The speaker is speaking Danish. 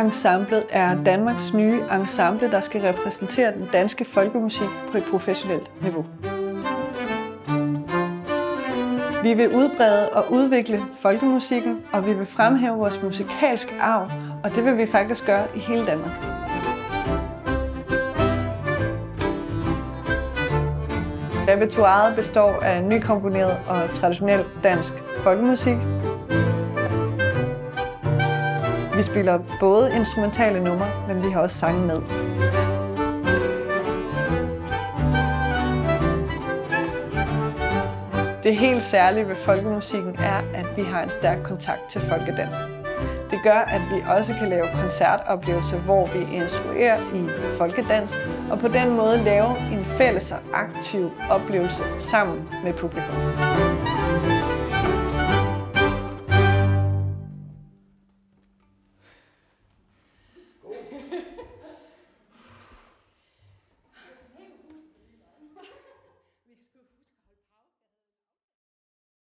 Ensemblet er Danmarks nye ensemble, der skal repræsentere den danske folkemusik på et professionelt niveau. Vi vil udbrede og udvikle folkemusikken, og vi vil fremhæve vores musikalske arv, og det vil vi faktisk gøre i hele Danmark. Repertoiret består af nykomponeret og traditionel dansk folkemusik. Vi spiller både instrumentale numre, men vi har også sange med. Det helt særlige ved folkemusikken er, at vi har en stærk kontakt til folkedansen. Det gør, at vi også kan lave koncertoplevelser, hvor vi instruerer i folkedans, og på den måde lave en fælles og aktiv oplevelse sammen med publikum.